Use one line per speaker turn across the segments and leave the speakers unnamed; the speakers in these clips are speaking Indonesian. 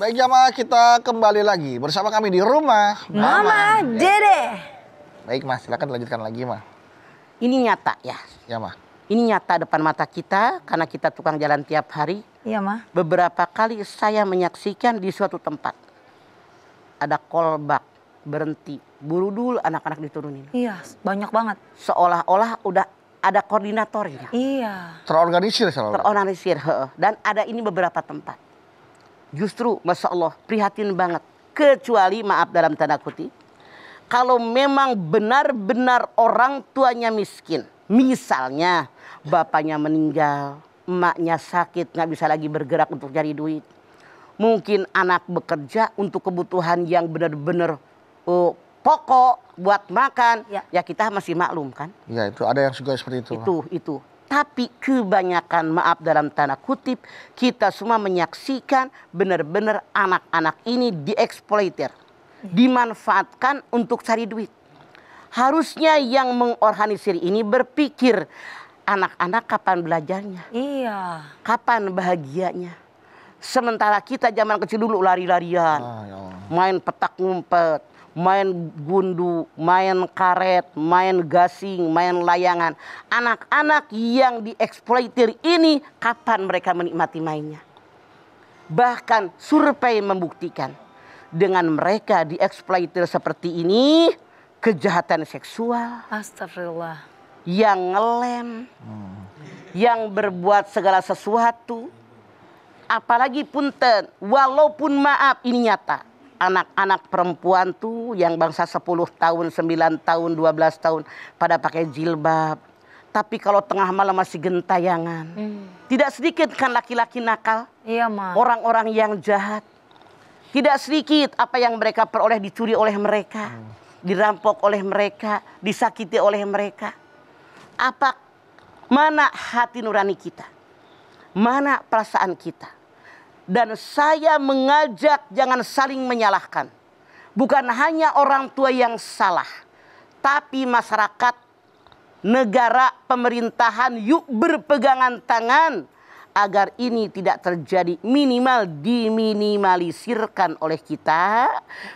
Baik jamaah, kita kembali lagi bersama kami di rumah
Mama Dede.
Baik Mas, silakan lanjutkan lagi Mas.
Ini nyata ya.
Ya Mas.
Ini nyata depan mata kita karena kita tukang jalan tiap hari.
Iya Ma.
Beberapa kali saya menyaksikan di suatu tempat ada kolbak berhenti, buru dulu anak-anak diturunin.
Iya, banyak banget.
Seolah-olah udah ada koordinatornya.
Iya.
Terorganisir selalu.
Terorganisir, dan ada ini beberapa tempat. Justru, Masya Allah, prihatin banget. Kecuali, maaf dalam tanda kutip, kalau memang benar-benar orang tuanya miskin. Misalnya, bapaknya meninggal, emaknya sakit, nggak bisa lagi bergerak untuk cari duit. Mungkin anak bekerja untuk kebutuhan yang benar-benar pokok buat makan. Ya kita masih maklum kan.
Ya itu ada yang juga seperti itu.
Itu. Tapi kebanyakan, maaf dalam tanda kutip, kita semua menyaksikan benar-benar anak-anak ini dieksploiter. Dimanfaatkan untuk cari duit. Harusnya yang mengorganisir ini berpikir, anak-anak kapan belajarnya?
Iya.
Kapan bahagianya? Sementara kita zaman kecil dulu lari-larian. Main petak ngumpet. Main gundu, main karet, main gasing, main layangan. Anak-anak yang dieksploitir ini kapan mereka menikmati mainnya? Bahkan survei membuktikan dengan mereka dieksploitir seperti ini, kejahatan seksual,
Astagfirullah,
yang ngelem, yang berbuat segala sesuatu, apalagi punten, walaupun maaf ini nyata. Anak-anak perempuan tuh yang bangsa 10 tahun, 9 tahun, 12 tahun pada pakai jilbab. Tapi kalau tengah malam masih gentayangan. Tidak sedikit kan laki-laki nakal.
Iya Ma.
Orang-orang yang jahat. Tidak sedikit apa yang mereka peroleh dicuri oleh mereka. Dirampok oleh mereka, disakiti oleh mereka. Mana hati nurani kita? Mana perasaan kita? Dan saya mengajak jangan saling menyalahkan. Bukan hanya orang tua yang salah. Tapi masyarakat, negara, pemerintahan yuk berpegangan tangan. Agar ini tidak terjadi, minimal diminimalisirkan oleh kita.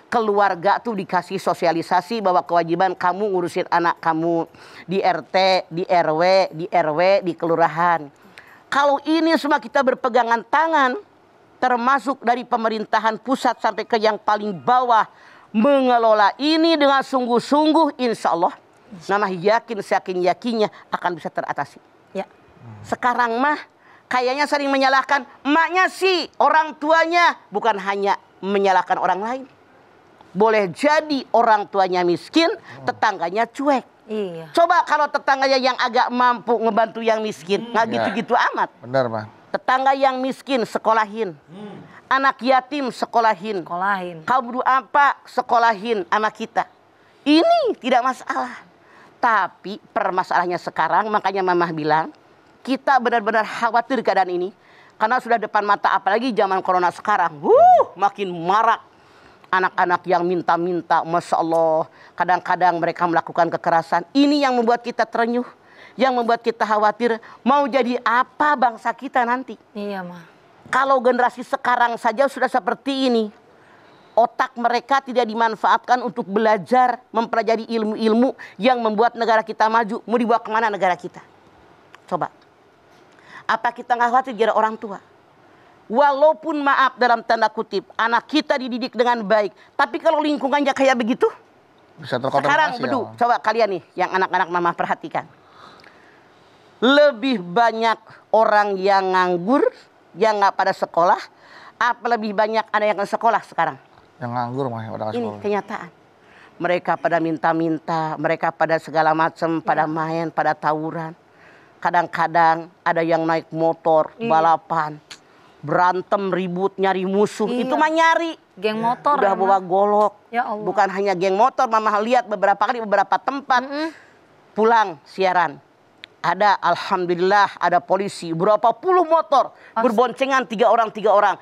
Keluarga tuh dikasih sosialisasi bahwa kewajiban kamu ngurusin anak kamu. Di RT, di RW, di kelurahan. Kalau ini semua kita berpegangan tangan, termasuk dari pemerintahan pusat sampai ke yang paling bawah, mengelola ini dengan sungguh-sungguh, insya Allah, nama yakinnya akan bisa teratasi.
Ya.
Sekarang mah kayaknya sering menyalahkan emaknya sih, orang tuanya, bukan hanya menyalahkan orang lain. Boleh jadi orang tuanya miskin, tetangganya cuek.
Iya.
Coba kalau tetangganya yang agak mampu ngebantu yang miskin, nggak gitu-gitu amat.
Benar Bang.
Tetangga yang miskin sekolahin. Anak yatim sekolahin. Kau butuh apa? Sekolahin anak kita. Ini tidak masalah. Tapi permasalahannya sekarang, makanya Mamah bilang, kita benar-benar khawatir keadaan ini. Karena sudah depan mata, apalagi zaman corona sekarang. Makin marak. Anak-anak yang minta-minta, Masya Allah. Kadang-kadang mereka melakukan kekerasan. Ini yang membuat kita terenyuh. Yang membuat kita khawatir mau jadi apa bangsa kita nanti.
Iya Ma.
Kalau generasi sekarang saja sudah seperti ini. Otak mereka tidak dimanfaatkan untuk belajar, mempelajari ilmu-ilmu yang membuat negara kita maju. Mau dibawa kemana negara kita? Coba. Apa kita nggak khawatir jadi orang tua? Walaupun maaf dalam tanda kutip, anak kita dididik dengan baik. Tapi kalau lingkungannya kayak begitu.
Bisa
sekarang bedu, coba kalian nih yang anak-anak Mama perhatikan. Lebih banyak orang yang nganggur, yang nggak pada sekolah, apa lebih banyak ada yang ke sekolah sekarang?
Yang nganggur mah pada sekolah.
Ini kenyataan. Mereka pada minta-minta, mereka pada segala macam, pada main, pada tawuran. Kadang-kadang ada yang naik motor, balapan, berantem, ribut, nyari musuh. Itu mah nyari.
Geng motor.
Udah bawa golok.
Ya Allah.
Bukan hanya geng motor, Mama lihat beberapa kali beberapa tempat. Pulang siaran. Ada alhamdulillah ada polisi berapa puluh motor berboncengan 3 orang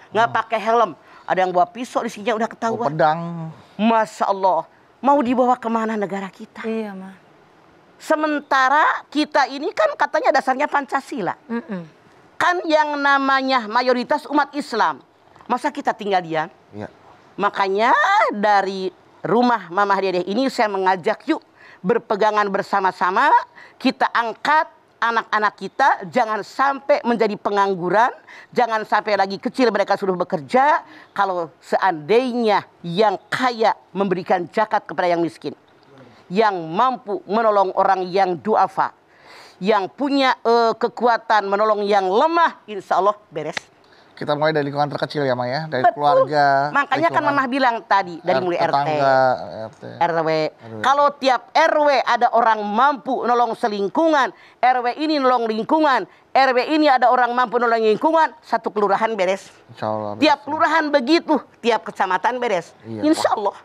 nggak pakai helm, ada yang bawa pisau di sini udah ketahuan.
Pedang.
Masya Allah, mau dibawa kemana negara kita?
Iya Ma.
Sementara kita ini kan katanya dasarnya Pancasila. Kan yang namanya mayoritas umat Islam, Masa kita tinggal diam?
Iya.
Makanya dari rumah Mama Dede ini saya mengajak yuk berpegangan bersama-sama, kita angkat anak-anak kita, jangan sampai menjadi pengangguran, jangan sampai lagi kecil mereka sudah bekerja. Kalau seandainya yang kaya memberikan zakat kepada yang miskin, yang mampu menolong orang yang duafa, yang punya kekuatan menolong yang lemah, insya Allah beres.
Kita mulai dari lingkungan terkecil ya, Ma ya, dari
Betul.
keluarga.
Makanya kan Mama bilang tadi dari mulai
tetangga, RT.
RW. Kalau tiap RW ada orang mampu nolong selingkungan, RW ini nolong lingkungan, RW ini ada orang mampu nolong lingkungan, satu kelurahan beres.
Insya Allah.
Tiap kelurahan begitu, tiap kecamatan beres.
Iya.
Insya Allah.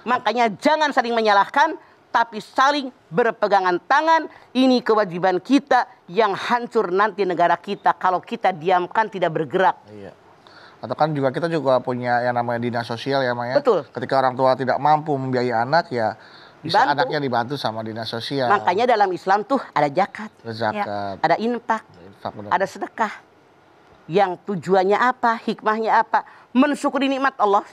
Makanya jangan saling menyalahkan, tapi saling berpegangan tangan. Ini kewajiban kita yang hancur nanti negara kita kalau kita diamkan tidak bergerak.
Iya. Atau kan juga kita juga punya yang namanya dinas sosial ya, Ma ya.
Betul.
Ketika orang tua tidak mampu membiayai anak ya bisa
Bantu.
anaknya dibantu sama dinas sosial.
Makanya dalam Islam tuh ada zakat,
Zakat.
ada infak, ada sedekah. Yang tujuannya apa, hikmahnya apa? Mensyukuri nikmat Allah,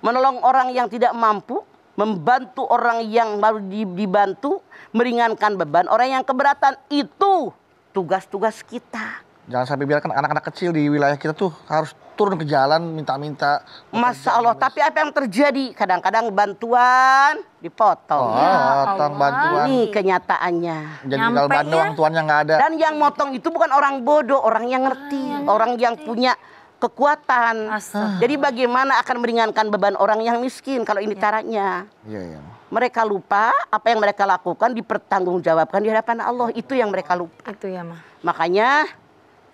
menolong orang yang tidak mampu, membantu orang yang baru dibantu, meringankan beban orang yang keberatan. Itu tugas-tugas kita.
Jangan sampai biarkan anak-anak kecil di wilayah kita tuh harus turun ke jalan minta-minta.
Masya Allah, tapi apa yang terjadi? Kadang-kadang bantuan dipotong.
Potong bantuan.
Ini kenyataannya.
Jadi tinggal
Nyampe
bantu
ya.
orang tuanya nggak ada.
Dan yang motong itu bukan orang bodoh, orang yang ngerti, orang yang punya kekuatan.
Astaga.
Jadi bagaimana akan meringankan beban orang yang miskin kalau ini caranya?
Iya, iya.
Mereka lupa apa yang mereka lakukan dipertanggungjawabkan di hadapan Allah. Itu yang mereka lupa.
Itu ya, Ma.
Makanya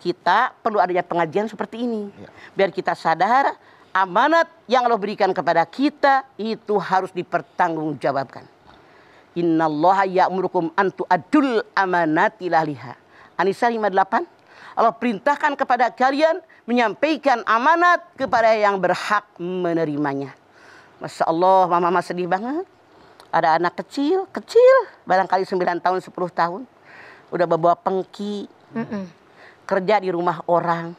kita perlu adanya pengajian seperti ini.
Ya.
Biar kita sadar amanat yang Allah berikan kepada kita itu harus dipertanggungjawabkan. Innallaha ya'murukum an tu'addul amanati lahliha. An-Nisa 58. Allah perintahkan kepada kalian menyampaikan amanat kepada yang berhak menerimanya. Masya Allah, Mama sedih banget. Ada anak kecil, barangkali 9 tahun, 10 tahun. Udah bawa pengki. Kerja di rumah orang.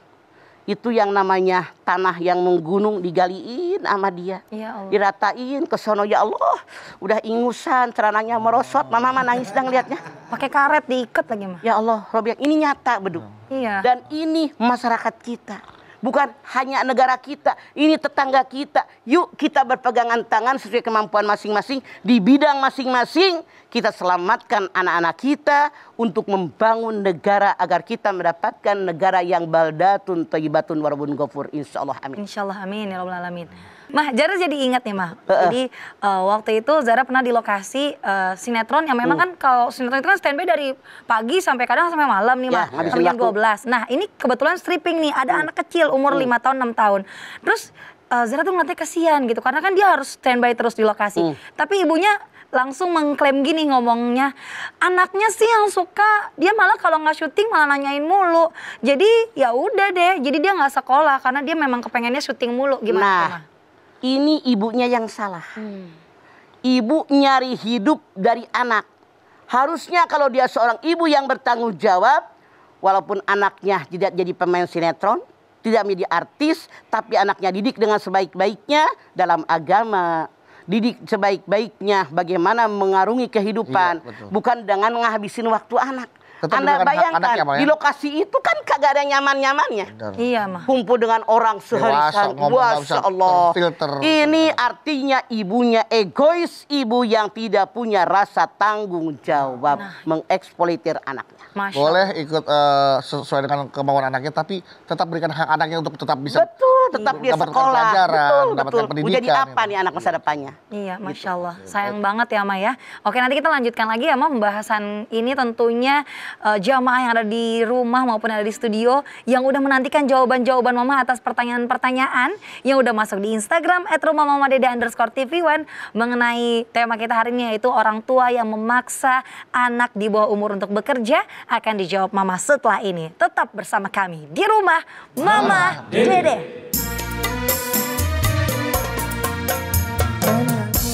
Itu yang namanya tanah yang menggunung digaliin sama dia.
Ya Allah.
Diratain ke sono, ya Allah. Udah ingusan, celananya merosot. Mama nangis dan lihatnya.
Pakai karet diikat lagi, Ma.
Ya Allah, Robiak, ini nyata beduk.
Iya.
Dan ini masyarakat kita. Bukan hanya negara kita, ini tetangga kita. Yuk kita berpegangan tangan sesuai kemampuan masing-masing. Di bidang masing-masing kita selamatkan anak-anak kita untuk membangun negara agar kita mendapatkan negara yang baldatun thayyibatun warabun ghafur. Insyaallah amin.
Insyaallah amin ya rabbal alamin. Mah, Zara jadi ingat nih, Mah. Jadi waktu itu Zara pernah di lokasi sinetron yang memang kan kalau sinetron itu kan standby dari pagi sampai kadang sampai malam nih, Mah.
Ya,
Sampai jam 12. Nah, ini kebetulan stripping nih, ada anak kecil umur 5 tahun, 6 tahun. Terus Zara tuh ngeliatnya kasihan gitu karena kan dia harus standby terus di lokasi. Tapi ibunya langsung mengklaim gini ngomongnya, anaknya sih yang suka, dia malah kalau nggak syuting malah nanyain mulu. Jadi ya udah deh, jadi dia nggak sekolah karena dia memang kepengennya syuting mulu. Gimana tuh,
Nah,
Mah?
ini ibunya yang salah. Ibu nyari hidup dari anak. Harusnya kalau dia seorang ibu yang bertanggung jawab, walaupun anaknya tidak jadi pemain sinetron, tidak menjadi artis, tapi anaknya didik dengan sebaik-baiknya dalam agama. Didik sebaik-baiknya bagaimana mengarungi kehidupan.
Iya, betul.
Bukan dengan menghabisin waktu anak.
Tetap
Anda
dengan
bayangkan
anaknya, Ma, ya?
di lokasi itu kan kagak ada nyaman-nyamannya.
Benar.
Iya, Mah.
Kumpul dengan orang sehari-hari.
ngomong nggak bisa
Masya Allah.
terfilter.
Ini artinya ibunya egois, ibu yang tidak punya rasa tanggung jawab, mengeksploitir anaknya.
Masya
Boleh ikut sesuai dengan kemauan anaknya, tapi tetap berikan hak anaknya untuk tetap bisa
Betul, tetap dia
mendapatkan
sekolah.
pelajaran,
Betul,
mendapatkan
betul. Mau
pendidikan.
jadi apa nih anak masa depannya?
Iya, Masya Allah. Sayang banget ya, Ma ya. Oke, nanti kita lanjutkan lagi ya, Ma, pembahasan ini tentunya jamaah yang ada di rumah maupun ada di studio yang udah menantikan jawaban-jawaban Mama atas pertanyaan-pertanyaan yang udah masuk di Instagram @rumahmamadeda_tv1 mengenai tema kita hari ini, yaitu orang tua yang memaksa anak di bawah umur untuk bekerja. Akan dijawab Mama setelah ini. Tetap bersama kami di rumah Mama Dede.